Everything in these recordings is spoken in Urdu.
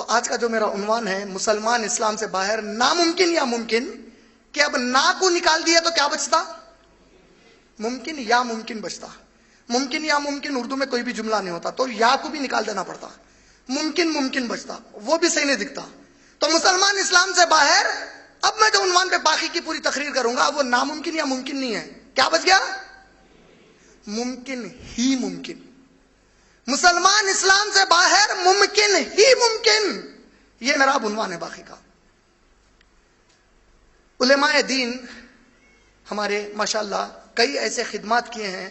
آج کا جو میرا عنوان ہے مسلمان اسلام سے باہر ناممکن یا ممکن، کہ اب نا کو نکال دیا تو کیا بچتا؟ ممکن یا ممکن بچتا. ممکن یا ممکن اردو میں کوئی بھی جملہ نہیں ہوتا تو یا کو بھی نکال دینا پڑتا. ممکن ممکن بچتا، وہ بھی صحیح نہیں دکھتا. تو مسلمان اسلام سے باہر، اب میں جو عنوان پہ باقی کی پوری تقریر کروں گا وہ ناممکن یا ممکن نہیں ہے. کیا بچ گیا؟ ممکن ہی ممکن. مسلمان اسلام سے باہر ممکن ہی ممکن، یہ میرا عنوان ہے باقی کا. علماء دین ہمارے ماشاءاللہ کئی ایسے خدمات کیے ہیں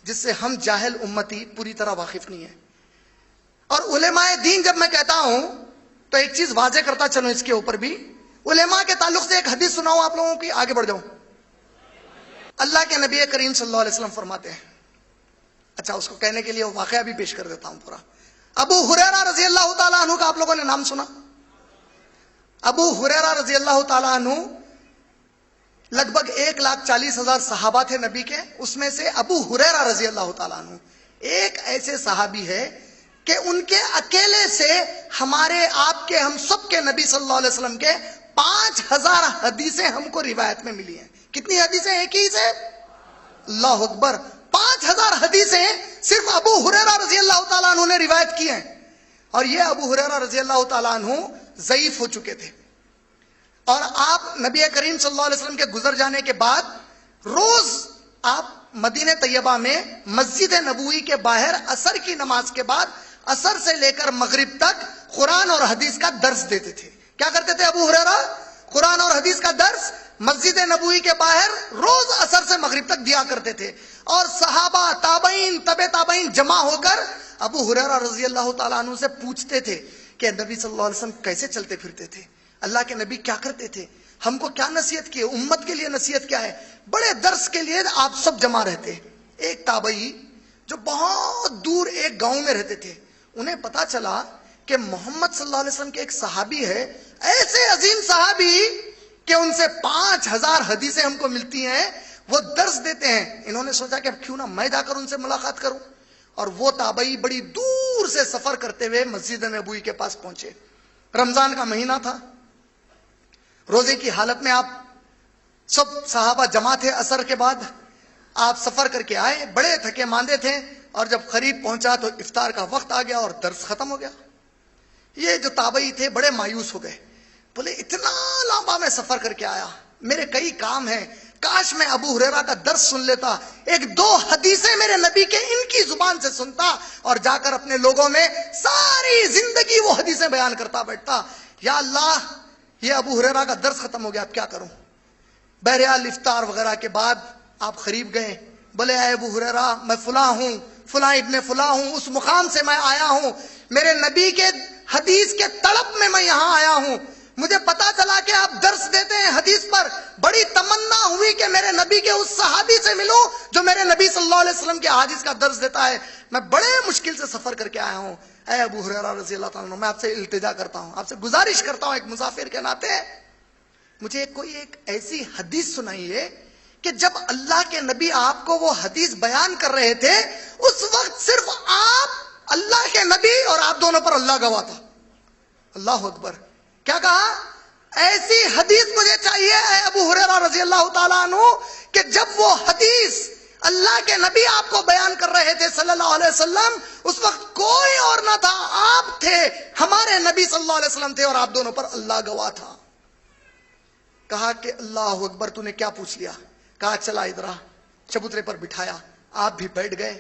جس سے ہم جاہل امتی پوری طرح واقف نہیں ہیں. اور علماء دین جب میں کہتا ہوں تو ایک چیز واضح کرتا چلوں اس کے اوپر بھی. علماء کے تعلق سے ایک حدیث سناؤں آپ لوگوں کی، آگے بڑھ جاؤں. اللہ کے نبی کریم صلی اللہ علیہ وسلم فرماتے ہیں، اچھا اس کو کہنے کے لیے واقعہ بھی پیش کر دیتا ہوں پورا. ابو ہریرہ رضی اللہ تعالیٰ عنہ کا آپ لوگوں نے نام سنا؟ ابو ہریرہ رضی اللہ تعالیٰ عنہ لگ بھگ 1,40,000 صحابہ تھے نبی کے، اس میں سے ابو ہریرہ رضی اللہ تعالیٰ عنہ ایک ایسے صحابی ہے کہ ان کے اکیلے سے ہمارے آپ کے ہم سب کے نبی صلی اللہ علیہ وسلم کے 5,000 حدیثیں ہم کو روایت میں ملی ہیں. کتنی حدیثیں؟ ایک ہی سے اللہ اکبر 5,000 حدیثیں صرف ابو ہریرہ رضی اللہ تعالیٰ عنہ نے روایت کی ہیں. اور یہ ابو ہریرہ رضی اللہ تعالیٰ عنہ ضعیف ہو چکے تھے. اور آپ نبی کریم صلی اللہ علیہ وسلم کے گزر جانے کے بعد روز آپ مدینہ طیبہ میں مسجد نبوی کے باہر عصر کی نماز کے بعد عصر سے لے کر مغرب تک قرآن اور حدیث کا درس دیتے تھے. کیا کرتے تھے ابو ہریرہ؟ قرآن اور حدیث کا درس مسجد نبوی کے باہر روز عصر سے مغرب تک دیا کرتے تھے. اور صحابہ، تابعین، تبع تابعین جمع ہو کر ابو ہریرہ رضی اللہ تعالیٰ عنہ سے پوچھتے تھے کہ نبی صلی اللہ علیہ وسلم کیسے چلتے پھرتے تھے، اللہ کے نبی کیا کرتے تھے، ہم کو کیا نصیحت کی، امت کے لیے نصیحت کیا ہے. بڑے درس کے لیے آپ سب جمع رہتے. ایک تابعی جو بہت دور ایک گاؤں میں رہتے تھے، انہیں پتا چلا کہ محمد صلی اللہ علیہ وسلم کے ایک صحابی ہے، ایسے عظیم صحابی کہ ان سے 5,000 حدیثیں ہم کو ملتی ہیں، وہ درس دیتے ہیں. انہوں نے سوچا کہ اب کیوں نہ میں جا کر ان سے ملاقات کروں. اور وہ تابعی بڑی دور سے سفر کرتے ہوئے مسجد نبوی کے پاس پہنچے. رمضان کا مہینہ تھا، روزے کی حالت میں آپ سب صحابہ جمع تھے. عصر کے بعد آپ سفر کر کے آئے، بڑے تھکے ماندے تھے. اور جب قریب پہنچا تو افطار کا وقت آ گیا اور درس ختم ہو گیا. یہ جو تابعی تھے بڑے مایوس ہو گئے، بولے اتنا لمبا میں سفر کر کے آیا، میرے کئی کام ہیں، کاش میں ابو ہریرہ کا درس سن لیتا، 1-2 حدیثیں میرے نبی کے ان کی زبان سے سنتا اور جا کر اپنے لوگوں میں ساری زندگی وہ حدیثیں بیان کرتا بیٹھتا. یا اللہ، یہ ابو ہریرہ کا درس ختم ہو گیا، اب کیا کروں. بہرحال افطار وغیرہ کے بعد آپ قریب گئے، بولے اے ابو ہریرہ، میں فلاں ہوں، فلاں ابن فلاں ہوں، اس مقام سے میں آیا ہوں، میرے نبی کے حدیث کے طلب میں یہاں آیا ہوں. مجھے پتا چلا کہ آپ درس دیتے ہیں حدیث پر، بڑی تمنا ہوئی کہ میرے نبی کے اس صحابی سے ملوں جو میرے نبی صلی اللہ علیہ وسلم کے حدیث کا درس دیتا ہے. میں بڑے مشکل سے سفر کر کے آیا ہوں. اے ابو ہریرہ رضی اللہ تعالیٰ عنہ، میں آپ سے التجا کرتا ہوں، آپ سے گزارش کرتا ہوں ایک مسافر کے ناطے، مجھے کوئی ایک ایسی حدیث سنائیے کہ جب اللہ کے نبی آپ کو وہ حدیث بیان کر رہے تھے اس وقت صرف آپ، اللہ کے نبی اور آپ دونوں پر اللہ گواہ تھا. اللہ اکبر. کیا کہا؟ ایسی حدیث مجھے چاہیے اے ابو ہریرہ رضی اللہ تعالیٰ عنہ کہ جب وہ حدیث اللہ کے نبی آپ کو بیان کر رہے تھے صلی اللہ علیہ وسلم، اس وقت کوئی اور نہ تھا، آپ تھے، ہمارے نبی صلی اللہ علیہ وسلم تھے اور آپ دونوں پر اللہ گواہ تھا. کہا کہ اللہ اکبر، تو نے کیا پوچھ لیا؟ کہا چلا ادھر آ. چبوترے پر بٹھایا، آپ بھی بیٹھ گئے.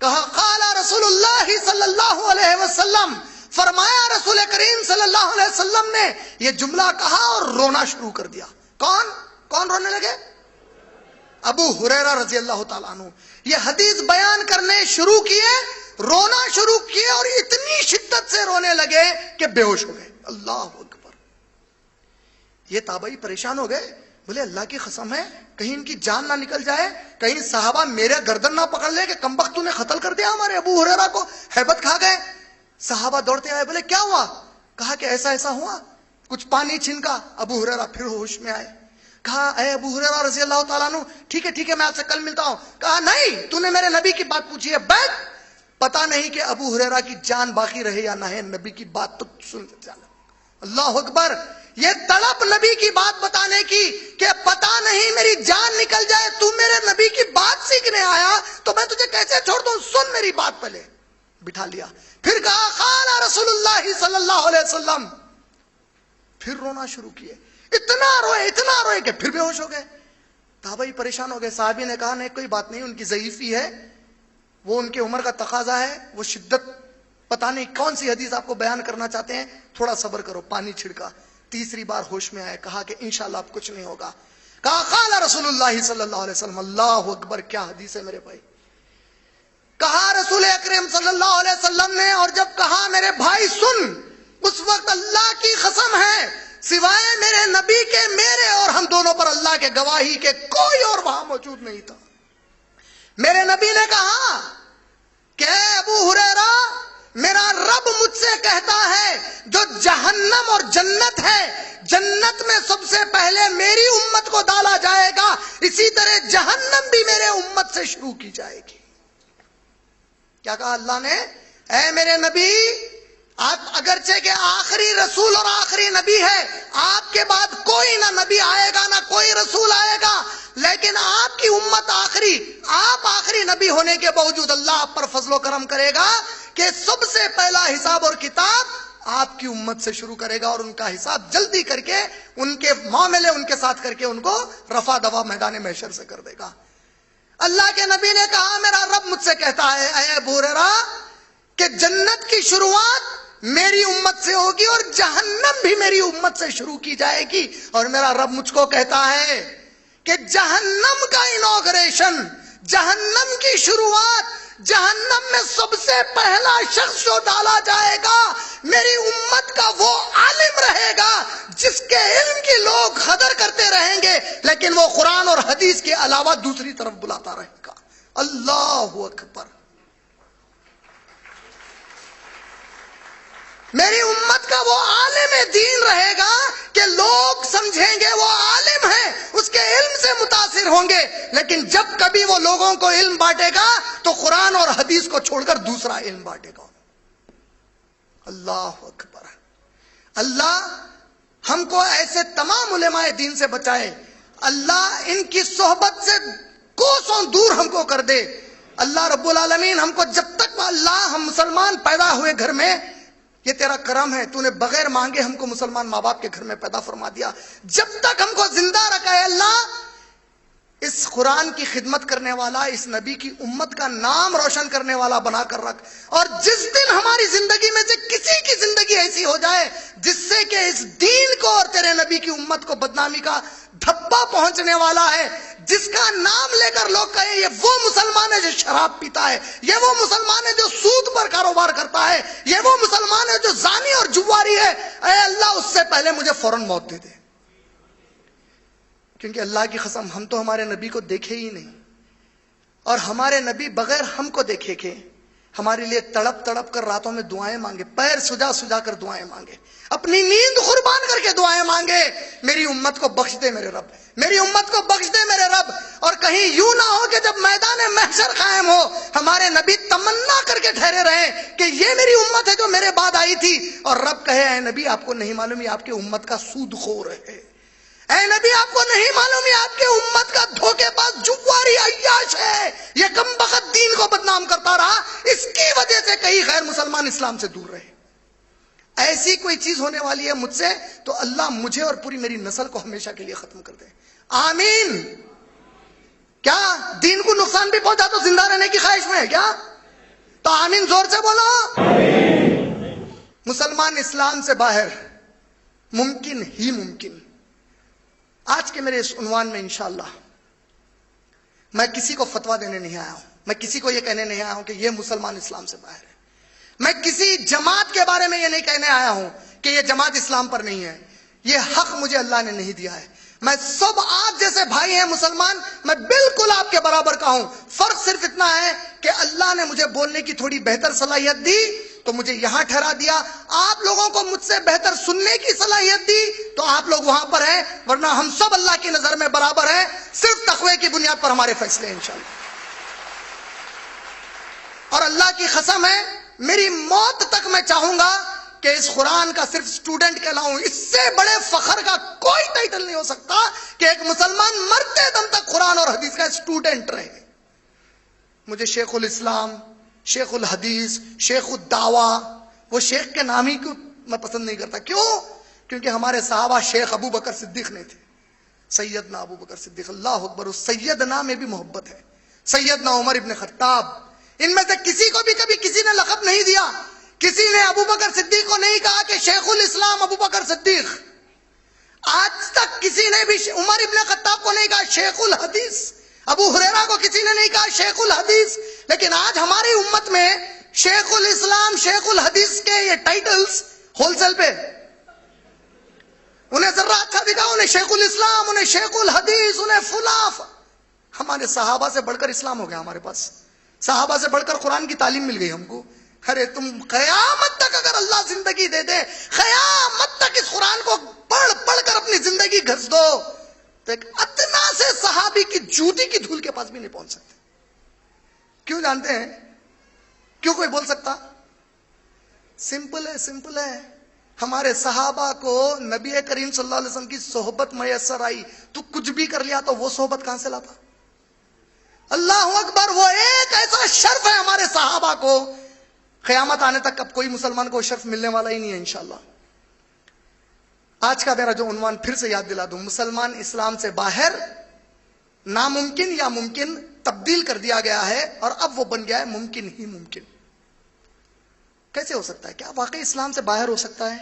کہا قال رسول اللہ صلی اللہ علیہ وسلم، فرمایا رسول کریم صلی اللہ علیہ وسلم نے یہ جملہ کہا اور رونا شروع کر دیا. کون رونے لگے؟ ابو ہریرہ رضی اللہ تعالیٰ عنہ. یہ حدیث بیان کرنے شروع کیے، رونا شروع کیے اور اتنی شدت سے رونے لگے کہ بے ہوش ہو گئے. اللہ اکبر. یہ تابعی پریشان ہو گئے، بولے اللہ کی قسم ہے کہیں ان کی جان نہ نکل جائے، کہیں صحابہ میرے گردن نہ پکڑ لے کہ کمبخت تو نے قتل کر دیا ہمارے ابو ہریرہ کو. ہیبت کھا گئے. صحابہ دوڑتے آئے، بولے کیا ہوا؟ کہا کہ ایسا ایسا ہوا، کچھ پانی چھنکا. ابو ہریرہ پھر ہوش میں آئے. کہا اے ابو ہریرہ رضی اللہ تعالیٰ عنہ، ٹھیک ہے میں آپ سے کل ملتا ہوں. کہا نہیں، تو نے میرے نبی کی بات پوچھی ہے، بیٹھ. پتا نہیں کہ ابو ہریرہ کی جان باقی رہے یا نہ ہے، نبی کی بات تو سن جانا۔ اللہ اکبر، یہ تڑپ نبی کی بات بتانے کی کہ پتا نہیں میری جان نکل جائے، تو میرے نبی کی بات سیکھنے آیا تو میں تجھے کیسے چھوڑ دوں، سن میری بات پہلے۔ بٹھا لیا، پھر کہا قال رسول اللہ صلی اللہ علیہ وسلم، پھر رونا شروع کیے، اتنا روئے کہ پھر بے ہوش ہو گئے۔ صحابہ پریشان ہو گئے۔ صحابی نے کہا نہیں کوئی بات نہیں، ان کی ضعیفی ہے، وہ ان کے عمر کا تقاضا ہے، وہ شدت پتہ نہیں کون سی حدیث آپ کو بیان کرنا چاہتے ہیں، تھوڑا صبر کرو۔ پانی چھڑکا، تیسری بار ہوش میں آئے، کہا کہ انشاءاللہ اب کچھ نہیں ہوگا۔ کہا قال رسول اللہ صلی اللہ علیہ وسلم، اللہ اکبر، کیا حدیث ہے میرے بھائی۔ کہا رسول اکرم صلی اللہ علیہ وسلم نے، اور جب کہا میرے بھائی سن، اس وقت اللہ کی قسم ہے سوائے میرے نبی کے، میرے اور ہم دونوں پر اللہ کے گواہی کے کوئی اور وہاں موجود نہیں تھا۔ میرے نبی نے کہا کہ اے ابو ہریرہ، میرا رب مجھ سے کہتا ہے جو جہنم اور جنت ہے، جنت میں سب سے پہلے میری امت کو ڈالا جائے گا، اسی طرح جہنم بھی میرے امت سے شروع کی جائے گی۔ کیا کہا اللہ نے؟ اے میرے نبی، آپ اگرچہ کہ آخری رسول اور آخری نبی ہے، آپ کے بعد کوئی نہ نبی آئے گا نہ کوئی رسول آئے گا، لیکن آپ کی امت آخری، آپ آخری نبی ہونے کے باوجود اللہ آپ پر فضل و کرم کرے گا کہ سب سے پہلا حساب اور کتاب آپ کی امت سے شروع کرے گا، اور ان کا حساب جلدی کر کے، ان کے معاملے ان کے ساتھ کر کے ان کو رفع دفع میدان محشر سے کر دے گا۔ اللہ کے نبی نے کہا میرا رب مجھ سے کہتا ہے اے ابو ہریرہ کہ جنت کی شروعات میری امت سے ہوگی اور جہنم بھی میری امت سے شروع کی جائے گی، اور میرا رب مجھ کو کہتا ہے کہ جہنم کا انوگریشن، جہنم کی شروعات، جہنم میں سب سے پہلا شخص جو ڈالا جائے گا میری امت کا وہ عالم رہے گا جس کے علم کی لوگ قدر کرتے رہیں گے، لیکن وہ قرآن اور حدیث کے علاوہ دوسری طرف بلاتا رہے گا۔ اللہ اکبر۔ میری امت کا وہ عالم دین رہے گا کہ لوگ سمجھیں گے وہ عالم ہے، اس کے علم سے متاثر ہوں گے، لیکن جب کبھی وہ لوگوں کو علم بانٹے گا تو قرآن اور حدیث کو چھوڑ کر دوسرا علم بانٹے گا۔ اللہ اکبر۔ اللہ ہم کو ایسے تمام علماء دین سے بچائے، اللہ ان کی صحبت سے کوسوں دور ہم کو کر دے۔ اللہ رب العالمین ہم کو، جب تک اللہ ہم مسلمان پیدا ہوئے گھر میں، یہ تیرا کرم ہے، تو نے بغیر مانگے ہم کو مسلمان ماں باپ کے گھر میں پیدا فرما دیا، جب تک ہم کو زندہ رکھا ہے اللہ، اس قرآن کی خدمت کرنے والا، اس نبی کی امت کا نام روشن کرنے والا بنا کر رکھ، اور جس دن ہماری زندگی میں سے کسی کی زندگی ایسی ہو جائے جس سے کہ اس دین کو اور تیرے نبی کی امت کو بدنامی کا دھبا پہنچنے والا ہے، جس کا نام لے کر لوگ کہیں یہ وہ مسلمان ہے جو شراب پیتا ہے، یہ وہ مسلمان ہے جو سود پر کاروبار کرتا ہے، یہ وہ مسلمان ہے جو زانی اور جواری ہے، اے اللہ اس سے پہلے مجھے فوراً موت دے دے۔ کیونکہ اللہ کی قسم ہم تو ہمارے نبی کو دیکھے ہی نہیں، اور ہمارے نبی بغیر ہم کو دیکھے کہ ہمارے لیے تڑپ تڑپ کر راتوں میں دعائیں مانگے، پیر سجا سجا کر دعائیں مانگے، اپنی نیند قربان کر کے دعائیں مانگے، میری امت کو بخش دے میرے رب، میری امت کو بخش دے میرے رب۔ اور کہیں یوں نہ ہو کہ جب میدان محشر قائم ہو ہمارے نبی تمنا کر کے ٹھہرے رہے کہ یہ میری امت ہے جو میرے بعد آئی تھی، اور رب کہے اے نبی آپ کو نہیں معلوم یہ آپ کی امت کا سود خور ہے، اے نبی آپ کو نہیں معلوم یہ آپ کے امت کا دھوکے باز جواری عیاش ہے، یہ کم بخت دین کو بدنام کرتا رہا، اس کی وجہ سے کئی غیر مسلمان اسلام سے دور رہے۔ ایسی کوئی چیز ہونے والی ہے مجھ سے تو اللہ مجھے اور پوری میری نسل کو ہمیشہ کے لیے ختم کر دے، آمین۔ کیا دین کو نقصان بھی پہنچا تو زندہ رہنے کی خواہش میں ہے کیا؟ تو آمین زور سے بولو۔ مسلمان اسلام سے باہر ممکن ہی ممکن۔ آج کے میرے اس عنوان میں انشاءاللہ میں کسی کو فتویٰ دینے نہیں آیا ہوں، میں کسی کو یہ کہنے نہیں آیا ہوں کہ یہ مسلمان اسلام سے باہر ہے، میں کسی جماعت کے بارے میں یہ نہیں کہنے آیا ہوں کہ یہ جماعت اسلام پر نہیں ہے، یہ حق مجھے اللہ نے نہیں دیا ہے۔ میں سب آپ جیسے بھائی ہیں مسلمان، میں بالکل آپ کے برابر کا ہوں، فرق صرف اتنا ہے کہ اللہ نے مجھے بولنے کی تھوڑی بہتر صلاحیت دی تو مجھے یہاں ٹھہرا دیا، آپ لوگوں کو مجھ سے بہتر سننے کی صلاحیت دی تو آپ لوگ وہاں پر ہیں، ورنہ ہم سب اللہ کی نظر میں برابر ہیں، صرف تقوی کی بنیاد پر ہمارے فیصلے ہیں انشاءاللہ۔ اور اللہ کی قسم ہے میری موت تک میں چاہوں گا کہ اس قرآن کا صرف اسٹوڈنٹ کہلاؤں. اس سے بڑے فخر کا کوئی ٹائٹل نہیں ہو سکتا کہ ایک مسلمان مرتے دم تک قرآن اور حدیث کا اسٹوڈنٹ رہے. مجھے شیخ الاسلام، شیخ الحدیث، شیخ الدعوہ، وہ شیخ کے نام ہی کو میں پسند نہیں کرتا. کیوں؟ کیونکہ ہمارے صحابہ شیخ ابو بکر صدیق نہیں تھے، سیدنا ابو بکر صدیق. اللہ اکبر. اس سیدنا میں بھی محبت ہے. سیدنا عمر ابن خطاب، ان میں سے کسی کو بھی کبھی کسی نے لقب نہیں دیا. کسی نے ابو بکر صدیق کو نہیں کہا کہ شیخ الاسلام ابو بکر صدیق. آج تک کسی نے بھی عمر ابن خطاب کو نہیں کہا شیخ الحدیث. ابو ہریرہ کو کسی نے نہیں کہا شیخ الحدیث. لیکن آج ہماری امت میں شیخ الاسلام، شیخ الحدیث کے یہ ٹائٹلز ہول سیل پہ. انہیں ذرا اچھا دکھا، انہیں شیخ الاسلام، انہیں شیخ الحدیث، انہیں فلاں. ہمارے صحابہ سے بڑھ کر اسلام ہو گیا ہمارے پاس. صحابہ سے بڑھ کر قرآن کی تعلیم مل گئی ہم کو. ارے تم قیامت تک اگر اللہ زندگی دے دے، قیامت تک اس قرآن کو پڑھ پڑھ کر اپنی زندگی گھس دو تو ایک ادنا سے صحابی کی جوتی کی دھول کے پاس بھی نہیں پہنچ سکتے. کیوں جانتے ہیں؟ کیوں کوئی بول سکتا؟ سمپل ہے، سمپل ہے. ہمارے صحابہ کو نبی کریم صلی اللہ علیہ وسلم کی صحبت میسر آئی. تو کچھ بھی کر لیا تو وہ صحبت کہاں سے لاتا؟ اللہ اکبر. وہ ایک ایسا شرف ہے ہمارے صحابہ کو، قیامت آنے تک اب کوئی مسلمان کو شرف ملنے والا ہی نہیں ہے انشاءاللہ. آج کا میرا جو عنوان پھر سے یاد دلا دوں، مسلمان اسلام سے باہر ناممکن یا ممکن تبدیل کر دیا گیا ہے اور اب وہ بن گیا ہے ممکن ہی ممکن. کیسے ہو سکتا ہے؟ کیا واقعی اسلام سے باہر ہو سکتا ہے؟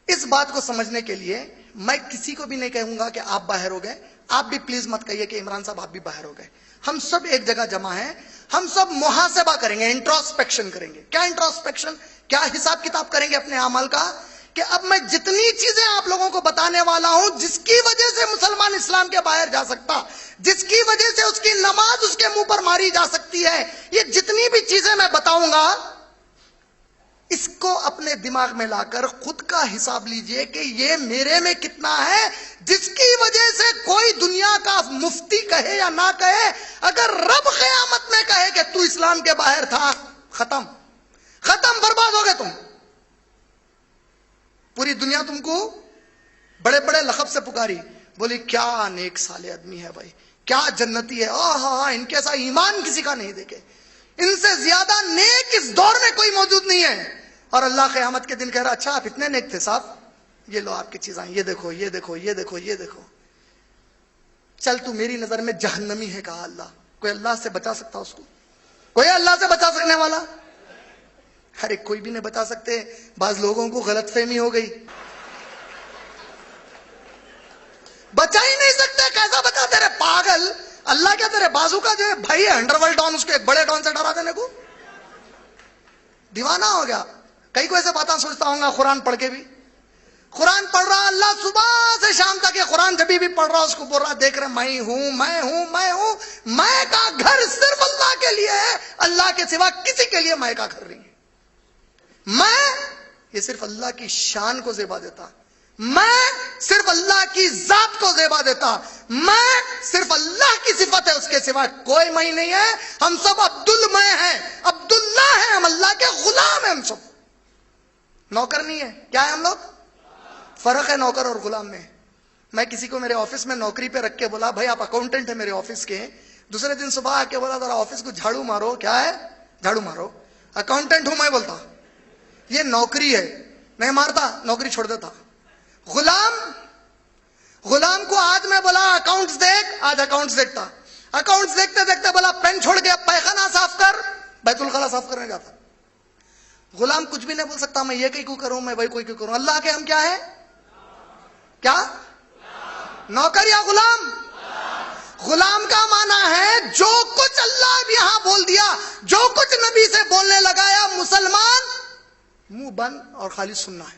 اس بات کو سمجھنے کے لیے میں کسی کو بھی نہیں کہوں گا کہ آپ باہر ہو گئے. آپ بھی پلیز مت کہیے کہ عمران صاحب آپ بھی باہر ہو گئے. ہم سب ایک جگہ جمع ہیں. ہم سب محاسبہ کریں گے، انٹروسپیکشن کریں گے. کیا انٹروسپیکشن؟ کیا حساب کتاب کریں گے اپنے اعمال کا کہ اب میں جتنی چیزیں آپ لوگوں کو بتانے والا ہوں جس کی وجہ سے مسلمان اسلام کے باہر جا سکتا، جس کی وجہ سے اس کی نماز اس کے منہ پر ماری جا سکتی ہے، یہ جتنی بھی چیزیں میں بتاؤں گا اس کو اپنے دماغ میں لا کر خود کا حساب لیجئے کہ یہ میرے میں کتنا ہے، جس کی وجہ سے کوئی دنیا کا مفتی کہے یا نہ کہے، اگر رب قیامت میں کہے کہ تو اسلام کے باہر تھا، ختم ختم، برباد ہو گئے تم. پوری دنیا تم کو بڑے بڑے لقب سے پکاری، بولی کیا نیک صالح آدمی ہے بھائی، کیا جنتی ہے، ہاں ان کے ساتھ ایمان کسی کا نہیں دیکھے، ان سے زیادہ نیک اس دور میں کوئی موجود نہیں ہے. اور اللہ قیامت کے دن کہہ رہا اچھا آپ اتنے نیک تھے صاحب، یہ لو آپ کی چیزیں، یہ دیکھو یہ دیکھو یہ دیکھو یہ دیکھو، چل تو میری نظر میں جہنمی ہے. کہا اللہ. کوئی اللہ سے بچا سکتا اس کو؟ کوئی اللہ سے بچا سکنے والا؟ ہر ایک کوئی بھی نہیں بچا سکتے. بعض لوگوں کو غلط فہمی ہو گئی، بچا ہی نہیں سکتے. کیسا بچا؟ تیرے پاگل، اللہ کیا تیرے بازو کا جو ہے بھائی ہے انڈر ورلڈ ڈان، اس کو ایک بڑے ڈان سے ڈرا دینے کو دیوانہ ہو گیا. کئی کو ایسے باتیں سوچتا ہوں گا قرآن پڑھ کے بھی. قرآن پڑھ رہا اللہ صبح سے شام تک، یہ قرآن جب بھی پڑھ رہا اس کو بول رہا دیکھ رہے میں ہوں میں ہوں میں ہوں. میں کا گھر صرف اللہ کے لیے ہے، اللہ کے سوا کسی کے لیے میں کا گھر نہیں ہے. میں یہ صرف اللہ کی شان کو زیبا دیتا، میں صرف اللہ کی ذات کو زیبا دیتا، میں صرف اللہ کی صفت ہے، اس کے سوا کوئی میں نہیں ہے. ہم سب عبدالمے ہیں، عبداللہ ہیں، ہم اللہ کے غلام ہیں. ہم سب نوکر نہیں ہے. کیا ہے ہم لوگ؟ فرق ہے نوکر اور غلام میں. میں کسی کو میرے آفس میں نوکری پہ رکھ کے بولا بھائی آپ اکاؤنٹنٹ ہیں میرے آفس کے، دوسرے دن صبح آ کے بولا ذرا آفس کو جھاڑو مارو. کیا ہے؟ جھاڑو مارو. اکاؤنٹنٹ ہوں میں، بولتا یہ نوکری ہے، نہیں مارتا، نوکری چھوڑ دیتا. غلام کو آج میں بولا اکاؤنٹس دیکھ، آج اکاؤنٹس دیکھتا. اکاؤنٹس دیکھتے دیکھتے بولا پین چھوڑ کے پیخانہ صاف کر، بیت الخلا صاف کرنے جاتا. غلام کچھ بھی نہیں بول سکتا میں یہ کیوں کروں، میں بھائی کوئی کیوں کروں. اللہ کے ہم کیا ہے؟ کیا نوکر یا غلام؟ غلام کا معنی ہے جو کچھ اللہ یہاں بول دیا، جو کچھ نبی سے بولنے لگایا، مسلمان منہ بند اور خالی سننا ہے.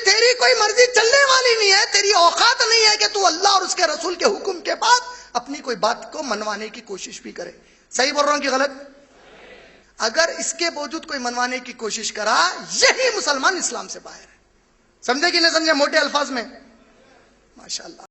تیری کوئی مرضی چلنے والی نہیں ہے، تیری اوقات نہیں ہے کہ تو اللہ اور اس کے رسول کے حکم کے بعد اپنی کوئی بات کو منوانے کی کوشش بھی کرے. صحیح بول رہا ہوں کہ غلط؟ اگر اس کے باوجود کوئی منوانے کی کوشش کرا، یہی مسلمان اسلام سے باہر ہے. سمجھے کہ نہیں سمجھے؟ موٹے الفاظ میں ماشاءاللہ.